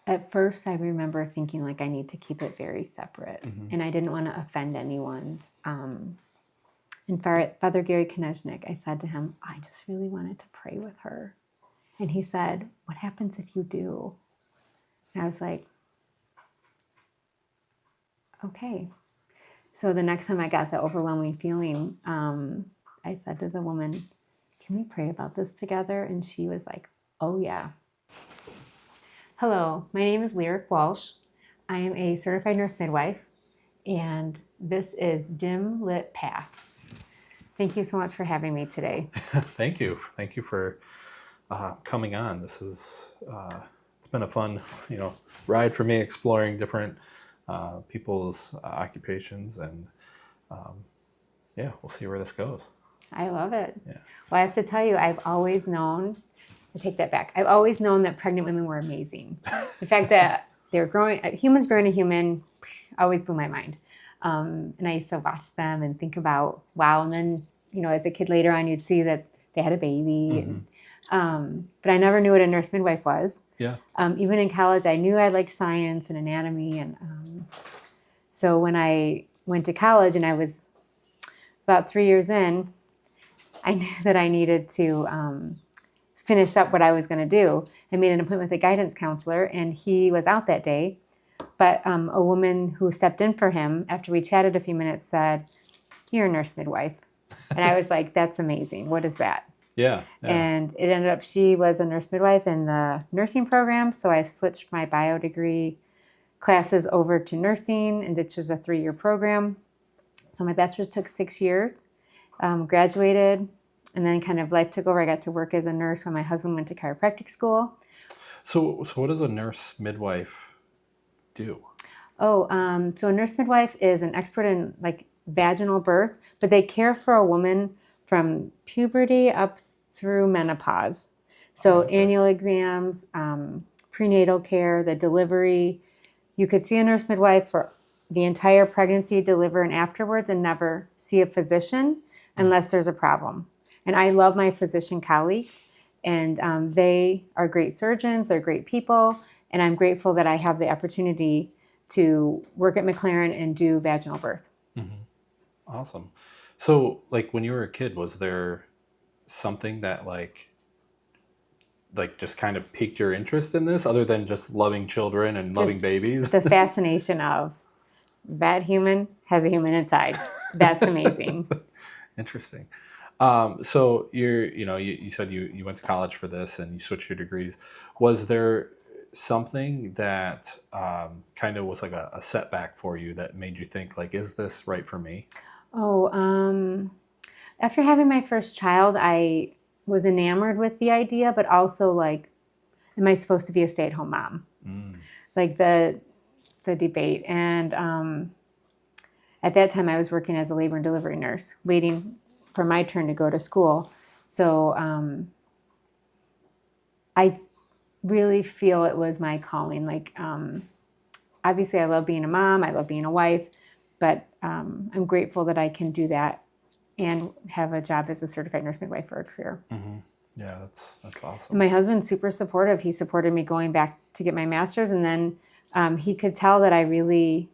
At first, I remember thinking like I need to keep it very separate, Mm-hmm. and I didn't want to offend anyone. And Father Gary Konechnik, I said to him, I just really wanted to pray with her. And he said, what happens if you do? And I was like, okay. So the next time I got the overwhelming feeling, I said to the woman, can we pray about this together? And she was like, oh yeah. Hello, my name is Lyric Walsh. I am a certified nurse midwife, and this is Dim Lit Path. Thank you so much for having me today. Thank you. Thank you for coming on. This is it's been a fun, ride for me exploring different people's occupations, and yeah, we'll see where this goes. I love it. Yeah. Well, I have to tell you, I've always known, I take that back. I've always known that pregnant women were amazing. The fact that humans growing a human always blew my mind. And I used to watch them and think about, wow. And then, as a kid later on, you'd see that they had a baby. Mm-hmm. But I never knew what a nurse midwife was. Yeah. Even in college, I knew I liked science and anatomy. And so when I went to college and I was about 3 years in, I knew that I needed to finish up what I was going to do. I made an appointment with a guidance counselor, and he was out that day. But a woman who stepped in for him after we chatted a few minutes said, you're a nurse midwife. And I was like, that's amazing. What is that? Yeah. And it ended up she was a nurse midwife in the nursing program. So I switched my bio degree classes over to nursing, and which was a 3-year program. So my bachelor's took 6 years, graduated, and then kind of life took over. I got to work as a nurse when my husband went to chiropractic school. So what does a nurse midwife do? So a nurse midwife is an expert in like vaginal birth, but they care for a woman from puberty up through menopause. So annual exams, prenatal care, the delivery. You could see a nurse midwife for the entire pregnancy, deliver, and afterwards, and never see a physician unless there's a problem. And I love my physician colleagues, and they are great surgeons, they're great people, and I'm grateful that I have the opportunity to work at McLaren and do vaginal birth. Mm-hmm. Awesome. So, like, when you were a kid, was there something that like just kind of piqued your interest in this, other than just loving children and loving babies? The fascination of that human has a human inside. That's amazing. Interesting. So you said you went to college for this and you switched your degrees. Was there something that kind of was like a setback for you that made you think like, is this right for me? After having my first child, I was enamored with the idea, but also like, am I supposed to be a stay-at-home mom? Like the debate. And at that time, I was working as a labor and delivery nurse, waiting for my turn to go to school. So I really feel it was my calling. Like, obviously, I love being a mom. I love being a wife. But I'm grateful that I can do that and have a job as a certified nurse midwife for a career. Mm-hmm. Yeah, that's awesome. And my husband's super supportive. He supported me going back to get my master's, and then he could tell that I really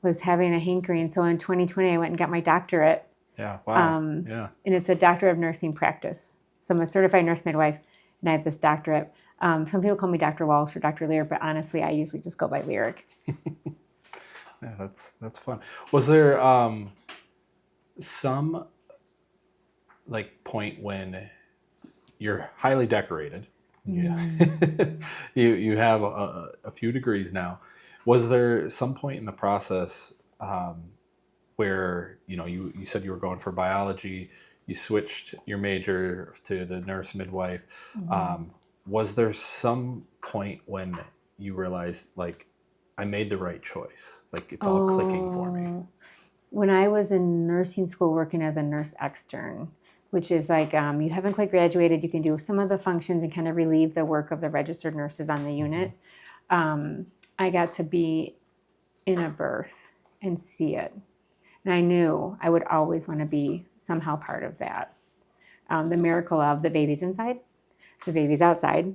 was having a hankering. So in 2020, I went and got my doctorate. Yeah, wow. Yeah. And it's a doctorate of nursing practice. So I'm a certified nurse midwife, and I have this doctorate. Some people call me Dr. Walsh or Dr. Lyric, but honestly, I usually just go by Lyric. Yeah, that's fun. Was there some like point when you're highly decorated? Yeah, you have a few degrees now. Was there some point in the process where you said you were going for biology, you switched your major to the nurse midwife? Was there some point when you realized like, I made the right choice, like it's all clicking for me? When I was in nursing school working as a nurse extern, which is like you haven't quite graduated, you can do some of the functions and kind of relieve the work of the registered nurses on the unit. I got to be in a birth and see it. And I knew I would always want to be somehow part of that. The miracle of the baby's inside, the baby's outside,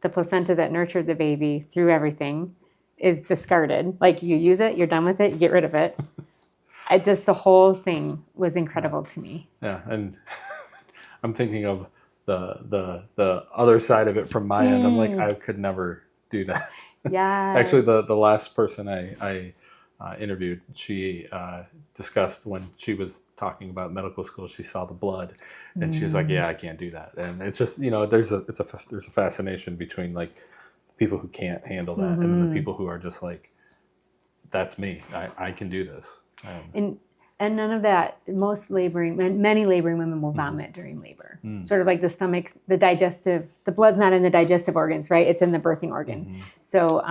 the placenta that nurtured the baby through everything is discarded. Like you use it, you're done with it, you get rid of it. The whole thing was incredible to me. Yeah, and I'm thinking of the other side of it from my end. I'm like, I could never do that. Yeah. Actually, the last person I interviewed, she discussed when she was talking about medical school, she saw the blood, and she was like, "Yeah, I can't do that." And it's just, there's a fascination between like people who can't handle that and then the people who are just like, "That's me. I can do this." And none of that. Many laboring women will vomit during labor. Sort of like the stomach, the blood's not in the digestive organs, right? It's in the birthing organ. So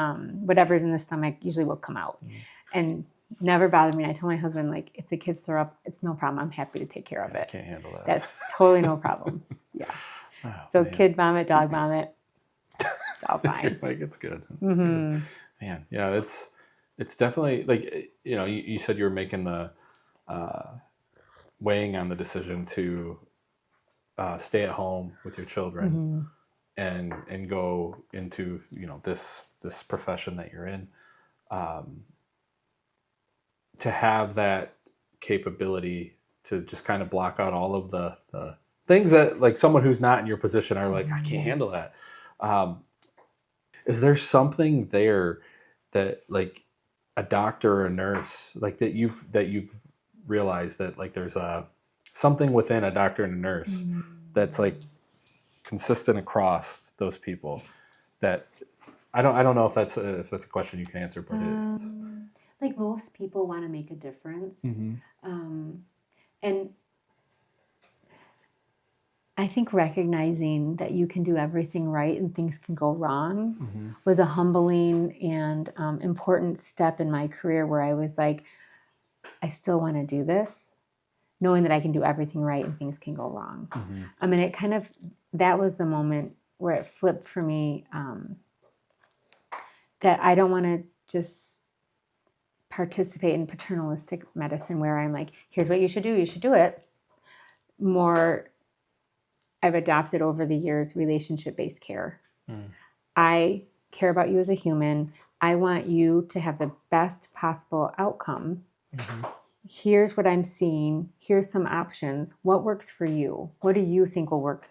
whatever's in the stomach usually will come out. And never bothered me. I told my husband, like, if the kids throw up, it's no problem. I'm happy to take care of it. I can't handle that. That's totally no problem. Yeah. Oh, so man. Kid vomit, dog vomit, it's all fine. Like it's good. It's good. Man, yeah, it's definitely like, you said you were making the weighing on the decision to stay at home with your children and go into this profession that you're in, to have that capability to just kind of block out all of the things that like someone who's not in your position are like, I can't handle that. Is there something there that like a doctor or a nurse like that you've realized that like there's something within a doctor and a nurse that's like consistent across those people that I don't know if that's a question you can answer, but it's like most people want to make a difference. And I think recognizing that you can do everything right and things can go wrong was a humbling and important step in my career where I was like, I still want to do this, knowing that I can do everything right and things can go wrong. I mean, that was the moment where it flipped for me, that I don't want to just participate in paternalistic medicine where I'm like, here's what you should do it. More, I've adopted over the years relationship-based care. I care about you as a human. I want you to have the best possible outcome. Here's what I'm seeing. Here's some options. What works for you? What do you think will work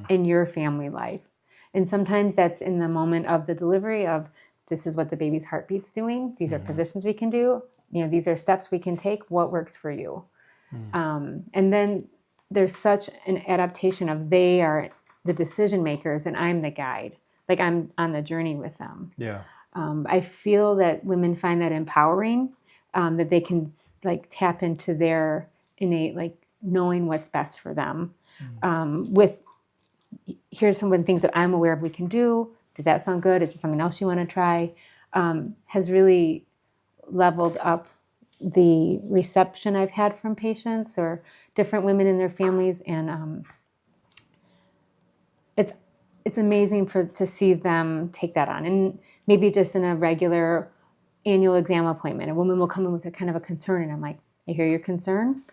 in your family life? And sometimes that's in the moment of the delivery of, this is what the baby's heartbeat's doing. These are positions we can do. These are steps we can take. What works for you? And then there's such an adaptation of they are the decision makers and I'm the guide. Like I'm on the journey with them. yeah. I feel that women find that empowering, that they can like tap into their innate, like knowing what's best for them. With here's some of the things that I'm aware of we can do. Does that sound good? Is there something else you want to try? Has really leveled up the reception I've had from patients or different women in their families, and it's amazing to see them take that on. And maybe just in a regular annual exam appointment, a woman will come in with a kind of a concern, and I'm like, I hear your concern.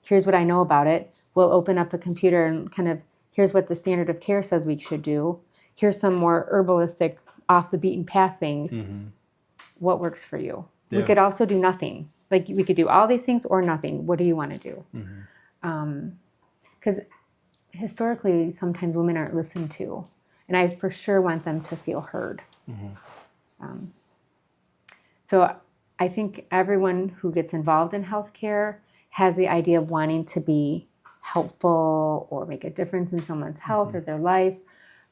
Here's what I know about it. We'll open up a computer and kind of, here's what the standard of care says we should do. Here's some more herbalistic, off the beaten path things. What works for you? Yeah. We could also do nothing. Like we could do all these things or nothing. What do you want to do? Because historically, sometimes women aren't listened to. And I for sure want them to feel heard. So I think everyone who gets involved in healthcare has the idea of wanting to be helpful or make a difference in someone's health or their life.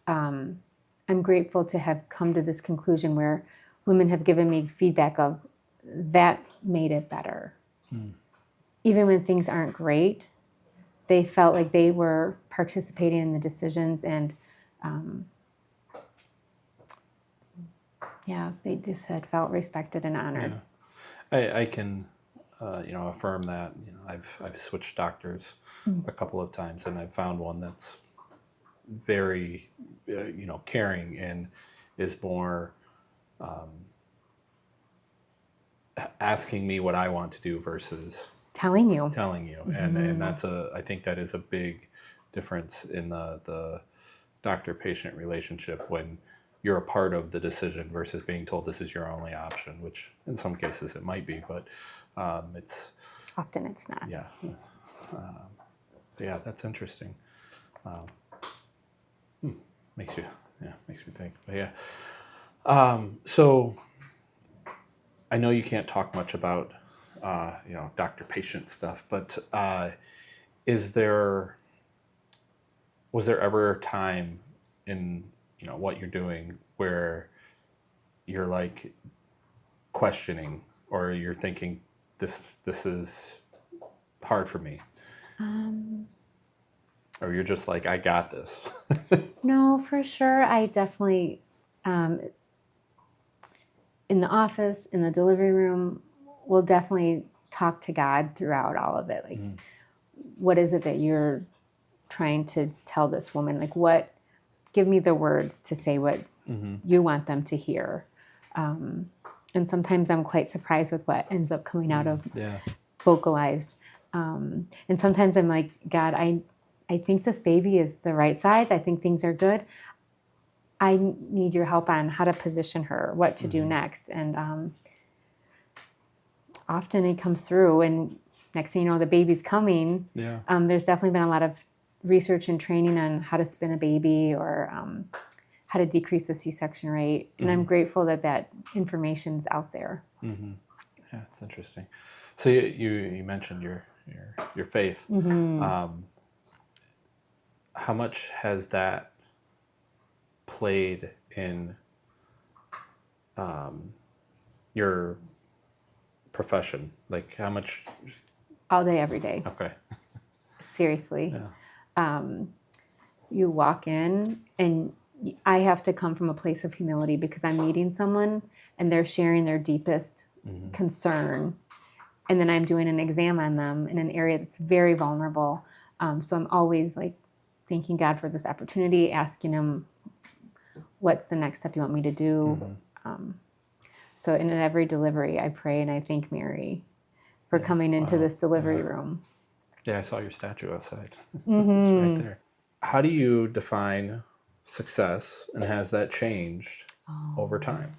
I'm grateful to have come to this conclusion where women have given me feedback of that made it better. Even when things aren't great, they felt like they were participating in the decisions and they just had felt respected and honored. Yeah. I can affirm that. I've switched doctors a couple of times, and I've found one that's very caring and is more asking me what I want to do versus telling you. And that's I think that is a big difference in the doctor-patient relationship when you're a part of the decision versus being told this is your only option, which in some cases it might be, but it's Often it's not. yeah, yeah, that's interesting. Makes me think. But yeah, so I know you can't talk much about doctor-patient stuff, but was there ever a time in what you're doing where you're like questioning or you're thinking this is hard for me, or you're just like, I got this? No, for sure. I definitely, in the office, in the delivery room, will definitely talk to God throughout all of it. Like, what is it that you're trying to tell this woman? Like, give me the words to say what you want them to hear. And sometimes I'm quite surprised with what ends up coming out of vocalized. And sometimes I'm like, God, I think this baby is the right size. I think things are good. I need your help on how to position her, what to do next. And often it comes through, and next thing you know, the baby's coming. Yeah. There's definitely been a lot of research and training on how to spin a baby or how to decrease the C-section rate. And I'm grateful that information's out there. Yeah, it's interesting. So you mentioned your faith. How much has that played in your profession? Like, how much? All day, every day. Okay. Seriously. Yeah. You walk in, and I have to come from a place of humility because I'm meeting someone and they're sharing their deepest concern. And then I'm doing an exam on them in an area that's very vulnerable. So I'm always like thanking God for this opportunity, asking him, what's the next step you want me to do? So in every delivery, I pray and I thank Mary for coming into this delivery room. Yeah, I saw your statue outside. It's right there. How do you define success, and has that changed over time?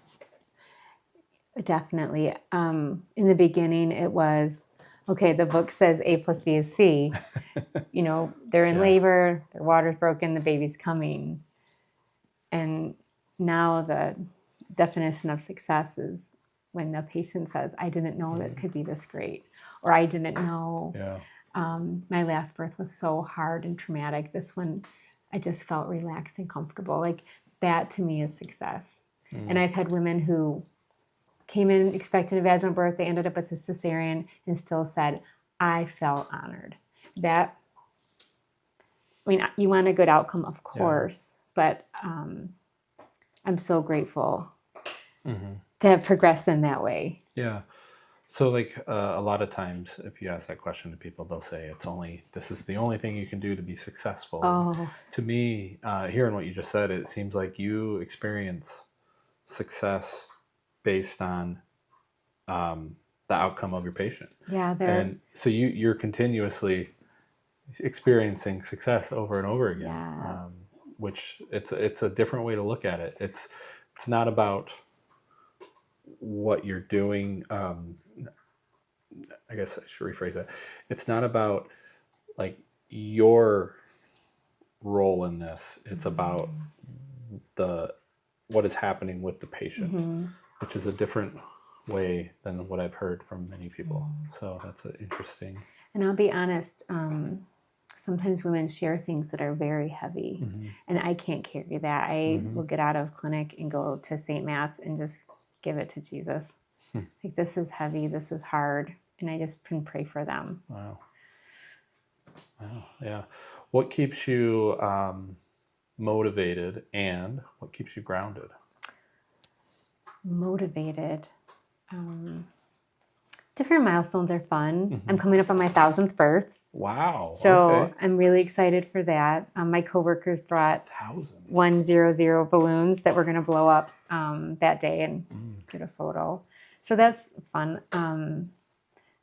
Definitely. In the beginning, it was, okay, the book says A plus B is C. They're in labor, their water's broken, the baby's coming. And now the definition of success is when the patient says, I didn't know that it could be this great, or I didn't know. My last birth was so hard and traumatic. This one, I just felt relaxed and comfortable. Like, that to me is success. And I've had women who came in expecting a vaginal birth, they ended up at the cesarean and still said, I felt honored. That, you want a good outcome, of course, but I'm so grateful to have progressed in that way. Yeah. So like a lot of times if you ask that question to people, they'll say this is the only thing you can do to be successful. Oh. To me, hearing what you just said, it seems like you experience success based on the outcome of your patient. Yeah. And so you're continuously experiencing success over and over again. Yes. Which it's a different way to look at it. It's not about what you're doing. I guess I should rephrase that. It's not about like your role in this. It's about what is happening with the patient, which is a different way than what I've heard from many people. So that's interesting. And I'll be honest, sometimes women share things that are very heavy, and I can't carry that. I will get out of clinic and go to St. Matt's and just give it to Jesus. Like, this is heavy, this is hard, and I just can pray for them. Wow. Yeah. What keeps you motivated, and what keeps you grounded? Motivated. Different milestones are fun. I'm coming up on my 1,000th birth. Wow. So okay. I'm really excited for that. My coworkers brought 1,000. 100 balloons that we're going to blow up that day and get a photo. So that's fun.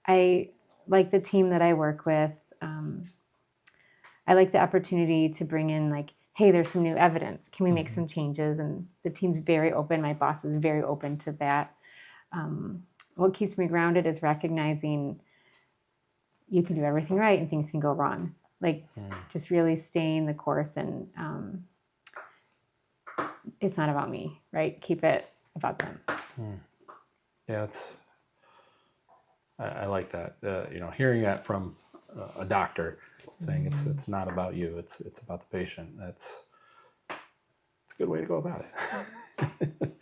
I like the team that I work with. I like the opportunity to bring in, like, hey, there's some new evidence. Can we make some changes? And the team's very open. My boss is very open to that. What keeps me grounded is recognizing you can do everything right and things can go wrong. Like just really staying the course, and it's not about me, right? Keep it about them. Yeah, I like that. Hearing that from a doctor saying it's not about you, it's about the patient. It's a good way to go about it.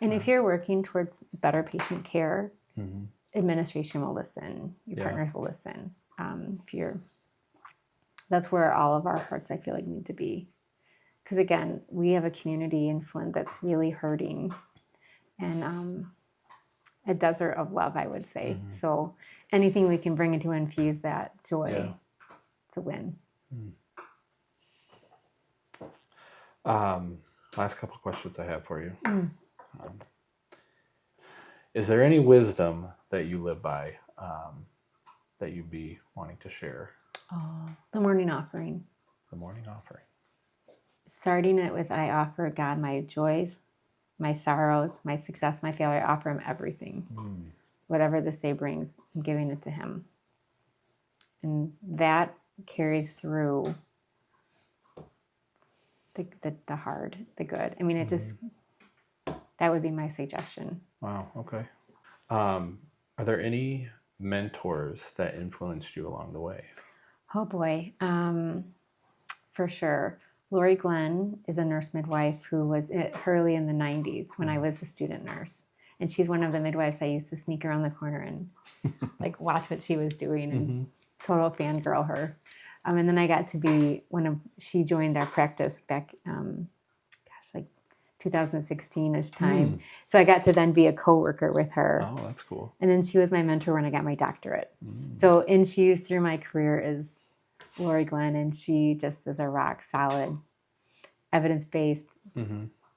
And if you're working towards better patient care, administration will listen. Your partners will listen. That's where all of our hearts, I feel like, need to be. Because again, we have a community in Flint that's really hurting, and a desert of love, I would say. So anything we can bring in to infuse that joy, it's a win. Last couple of questions I have for you. Is there any wisdom that you live by that you'd be wanting to share? The morning offering. The morning offering. Starting it with, I offer God my joys, my sorrows, my success, my failure. I offer him everything. Whatever this day brings, I'm giving it to him. And that carries through the hard, the good. I mean, it just, that would be my suggestion. Wow, okay. Are there any mentors that influenced you along the way? Oh boy, for sure. Lori Glenn is a nurse midwife who was at Hurley in the 90s when I was a student nurse. And she's one of the midwives I used to sneak around the corner and like watch what she was doing and total fangirl her. And then I got to be she joined our practice back, like 2016-ish time. So I got to then be a coworker with her. Oh, that's cool. And then she was my mentor when I got my doctorate. So infused through my career is Lori Glenn, and she just is a rock solid, evidence-based,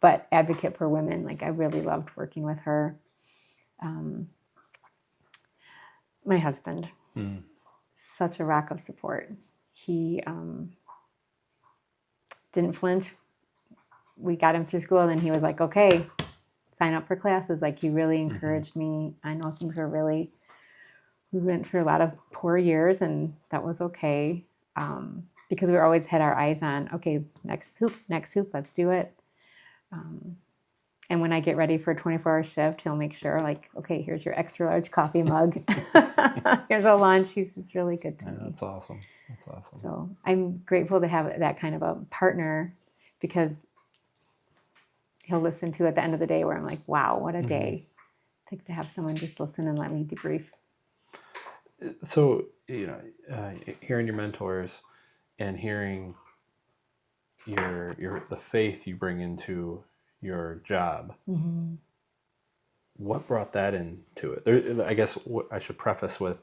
but advocate for women. Like I really loved working with her. My husband, such a rock of support. He didn't flinch. We got him through school, and he was like, okay, sign up for classes. Like he really encouraged me. I know things were we went through a lot of poor years, and that was okay. Because we always had our eyes on, okay, next hoop, let's do it. And when I get ready for a 24-hour shift, he'll make sure, like, okay, here's your extra large coffee mug. Here's a lunch. He's just really good to me. That's awesome. That's awesome. So I'm grateful to have that kind of a partner, because he'll listen to at the end of the day where I'm like, wow, what a day. To have someone just listen and let me debrief. So, hearing your mentors and hearing the faith you bring into your job, what brought that into it? I guess what I should preface with,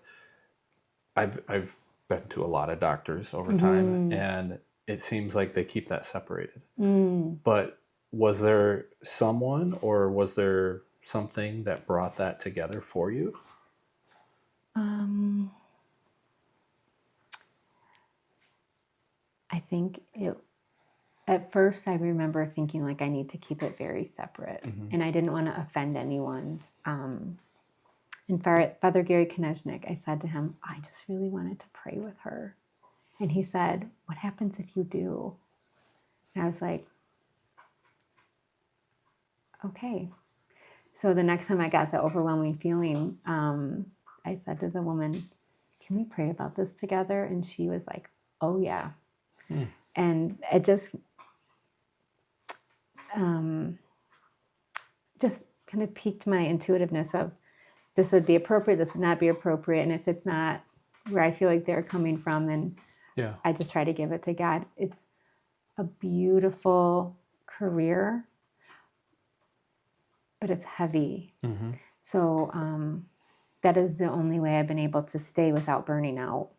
I've been to a lot of doctors over time, and it seems like they keep that separated. But was there someone, or was there something that brought that together for you? I think at first I remember thinking like I need to keep it very separate, and I didn't want to offend anyone. And Father Gary Konechnik, I said to him, I just really wanted to pray with her. And he said, what happens if you do? And I was like, okay. So the next time I got the overwhelming feeling, I said to the woman, can we pray about this together? And she was like, oh yeah. And it just kind of piqued my intuitiveness of this would be appropriate, this would not be appropriate. And if it's not where I feel like they're coming from, then I just try to give it to God. It's a beautiful career, but it's heavy. So that is the only way I've been able to stay without burning out.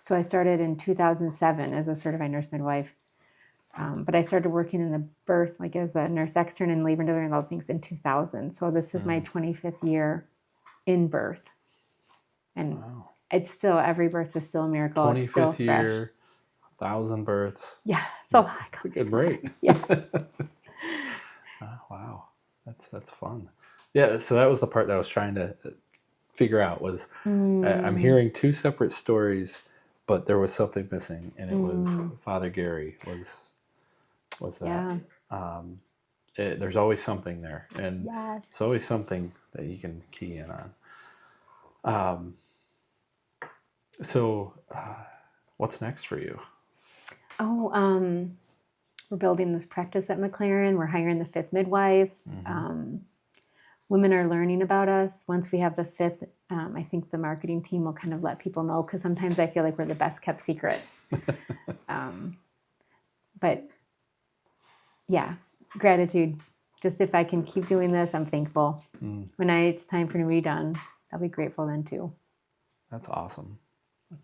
So I started in 2007 as a certified nurse midwife, but I started working in the birth, like as a nurse extern and labor and delivery and all things in 2000. So this is my 25th year in birth. And it's still, every birth is still a miracle. It's still fresh. year, 1,000 births. Yeah, it's a lot. It's a good rate. Yes. Wow, that's fun. Yeah, so that was the part that I was trying to figure out was I'm hearing two separate stories, but there was something missing, and it was Father Gary was that. Yeah. There's always something there, and Yes. it's always something that you can key in on. So, what's next for you? Oh, we're building this practice at McLaren. We're hiring the 5th midwife. Women are learning about us. Once we have the 5th, I think the marketing team will kind of let people know, because sometimes I feel like we're the best kept secret. But yeah, gratitude. Just if I can keep doing this, I'm thankful. When it's time for me to be done, I'll be grateful then too. That's awesome.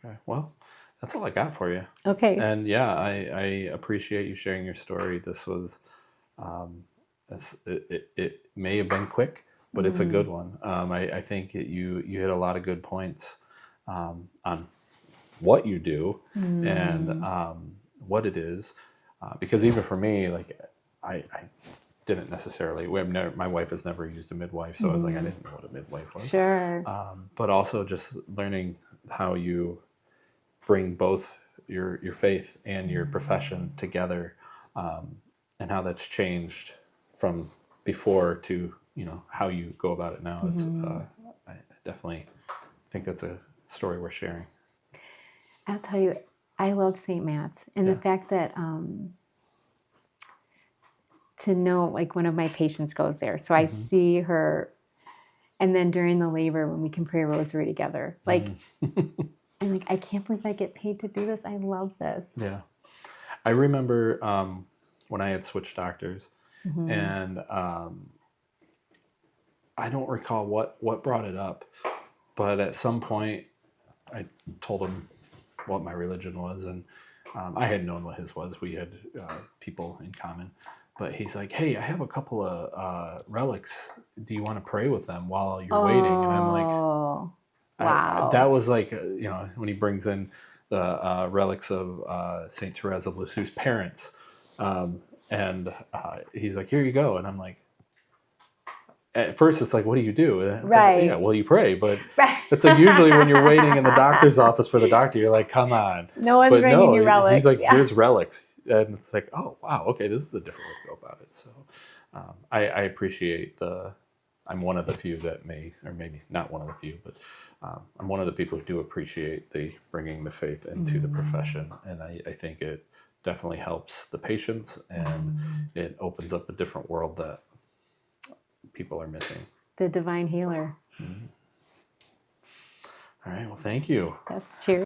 Okay, well, that's all I got for you. Okay. And yeah, I appreciate you sharing your story. This was, it may have been quick, but it's a good one. I think you hit a lot of good points on what you do and what it is. Because even for me, like I didn't necessarily, my wife has never used a midwife, so I was like, I didn't know what a midwife was. Sure. But also just learning how you bring both your faith and your profession together, and how that's changed from before to how you go about it now. It's I definitely think that's a story worth sharing. I'll tell you, I love St. Matt's, and the fact that to know, like, one of my patients goes there, so I see her, and then during the labor when we can pray a rosary together, like, I'm like, I can't believe I get paid to do this. I love this. Yeah, I remember when I had switched doctors, and I don't recall what brought it up, but at some point I told him what my religion was, and I had known what his was. We had people in common, but he's like, "Hey, I have a couple of relics. Do you want to pray with them while you're waiting?" And I'm like, Oh, wow. that was like, when he brings in the relics of Saint Therese of Lisieux's parents, and he's like, "Here you go," and I'm like. At first, it's like, what do you do? It's Right. like, yeah, well, you pray, but it's like usually when you're waiting in the doctor's office for the doctor, you're like, come on. No one's But bringing you relics. He's like, here's relics. And it's like, oh, wow, okay, this is a different way to go about it. So I appreciate I'm one of the few that or maybe not one of the few, but I'm one of the people who do appreciate the bringing the faith into the profession. And I think it definitely helps the patients, and it opens up a different world that people are missing. The divine healer. All right. Well, thank you. Yes. Cheers.